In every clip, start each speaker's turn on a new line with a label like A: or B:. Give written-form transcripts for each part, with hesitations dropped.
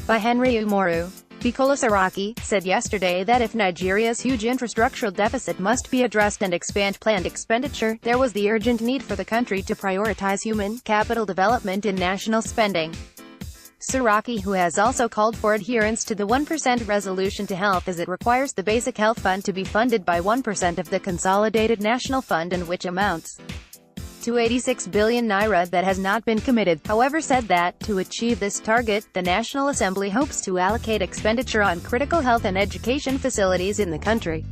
A: by Henry Umoru. Bukola Saraki said yesterday that if Nigeria's huge infrastructural deficit must be addressed and expand planned expenditure, there was the urgent need for the country to prioritize human capital development in national spending. Saraki, who has also called for adherence to the 1% resolution to health, as it requires the basic health fund to be funded by 1% of the Consolidated National Fund, and which amounts to 86 billion Naira that has not been committed, however said that, to achieve this target, the National Assembly hopes to allocate expenditure on critical health and education facilities in the country.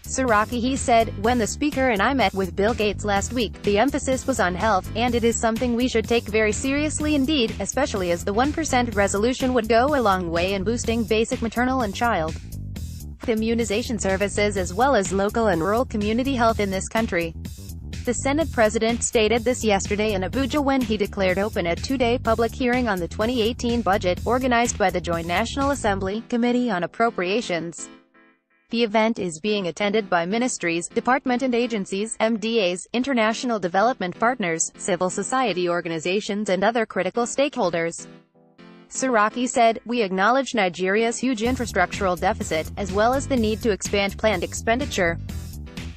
A: Saraki, he said, when the Speaker and I met with Bill Gates last week, the emphasis was on health, and it is something we should take very seriously indeed, especially as the 1% resolution would go a long way in boosting basic maternal and child immunization services as well as local and rural community health in this country. The Senate President stated this yesterday in ABUJA when he declared open a two-day public hearing on the 2018 budget, organized by the Joint National Assembly Committee on Appropriations. The event is being attended by ministries, departments and agencies, MDAs, international development partners, civil society organizations and other critical stakeholders. Saraki said, "We acknowledge Nigeria's huge infrastructural deficit, as well as the need to expand planned expenditure.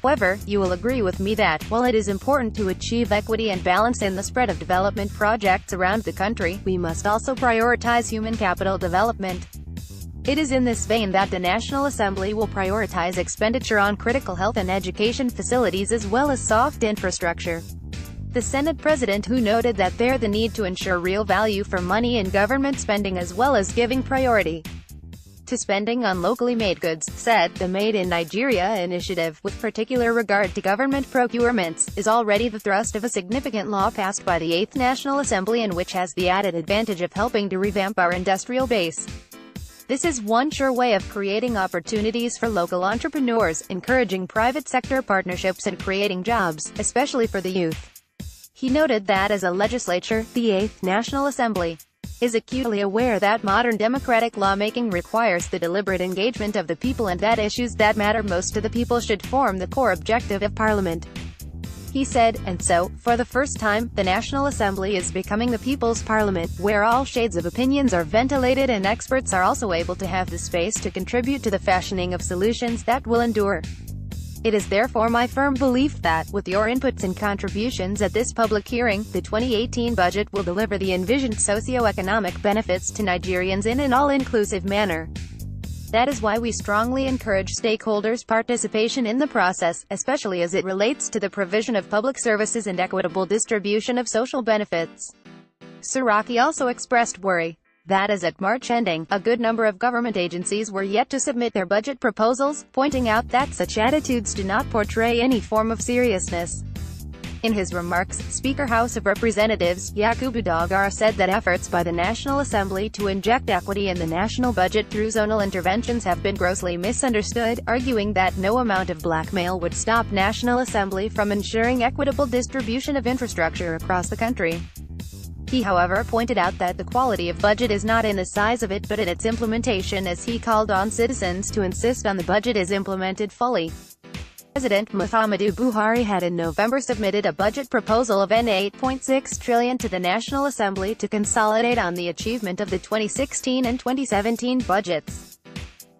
A: However, you will agree with me that, while it is important to achieve equity and balance in the spread of development projects around the country, we must also prioritize human capital development. It is in this vein that the National Assembly will prioritize expenditure on critical health and education facilities as well as soft infrastructure." The Senate President, who noted that there the need to ensure real value for money in government spending as well as giving priority to spending on locally made goods, said, "The Made in Nigeria initiative, with particular regard to government procurements, is already the thrust of a significant law passed by the 8th National Assembly and which has the added advantage of helping to revamp our industrial base. This is one sure way of creating opportunities for local entrepreneurs, encouraging private sector partnerships and creating jobs, especially for the youth." He noted that as a legislature, the 8th National Assembly is acutely aware that modern democratic lawmaking requires the deliberate engagement of the people and that issues that matter most to the people should form the core objective of Parliament. He said, and so, for the first time, the National Assembly is becoming the People's Parliament, where all shades of opinions are ventilated and experts are also able to have the space to contribute to the fashioning of solutions that will endure. It is therefore my firm belief that, with your inputs and contributions at this public hearing, the 2018 budget will deliver the envisioned socio-economic benefits to Nigerians in an all-inclusive manner. That is why we strongly encourage stakeholders' participation in the process, especially as it relates to the provision of public services and equitable distribution of social benefits. Saraki also expressed worry that as at March ending, a good number of government agencies were yet to submit their budget proposals, pointing out that such attitudes do not portray any form of seriousness. In his remarks, Speaker House of Representatives, Yakubu Dogara said that efforts by the National Assembly to inject equity in the national budget through zonal interventions have been grossly misunderstood, arguing that no amount of blackmail would stop National Assembly from ensuring equitable distribution of infrastructure across the country. He, however, pointed out that the quality of budget is not in the size of it but in its implementation, as he called on citizens to insist on the budget is implemented fully. President Muhammadu Buhari had in November submitted a budget proposal of N$8.6 trillion to the National Assembly to consolidate on the achievement of the 2016 and 2017 budgets.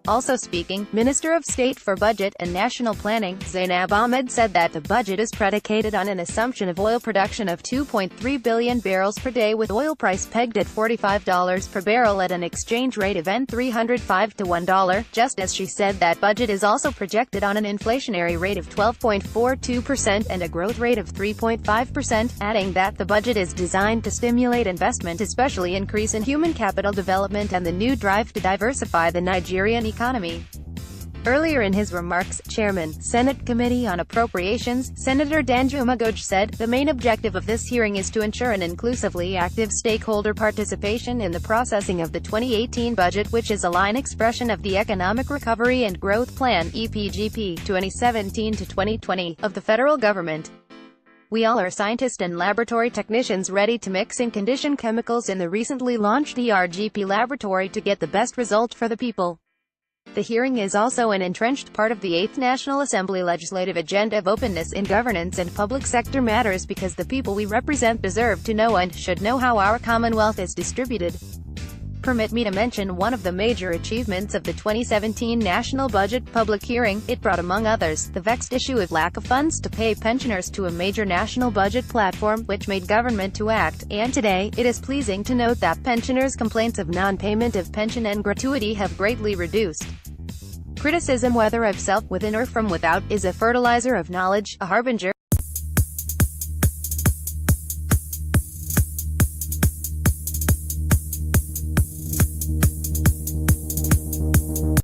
A: Also speaking, Minister of State for Budget and National Planning, Zainab Ahmed, said that the budget is predicated on an assumption of oil production of 2.3 billion barrels per day, with oil price pegged at $45 per barrel at an exchange rate of N$305 to $1, just as she said that budget is also projected on an inflationary rate of 12.42% and a growth rate of 3.5%, adding that the budget is designed to stimulate investment, especially increase in human capital development and the new drive to diversify the Nigerian economy. Earlier in his remarks, Chairman, Senate Committee on Appropriations, Senator Danjuma Goj said, "The main objective of this hearing is to ensure an inclusively active stakeholder participation in the processing of the 2018 budget, which is a line expression of the Economic Recovery and Growth Plan (EPGP) 2017 to 2020 of the federal government. We all are scientists and laboratory technicians ready to mix and condition chemicals in the recently launched ERGP laboratory to get the best result for the people." The hearing is also an entrenched part of the 8th National Assembly legislative agenda of openness in governance and public sector matters, because the people we represent deserve to know and should know how our commonwealth is distributed. Permit me to mention one of the major achievements of the 2017 national budget public hearing. It brought, among others, the vexed issue of lack of funds to pay pensioners to a major national budget platform, which made government to act. And today, it is pleasing to note that pensioners' complaints of non-payment of pension and gratuity have greatly reduced. Criticism, whether of self within or from without, is a fertilizer of knowledge, a harbinger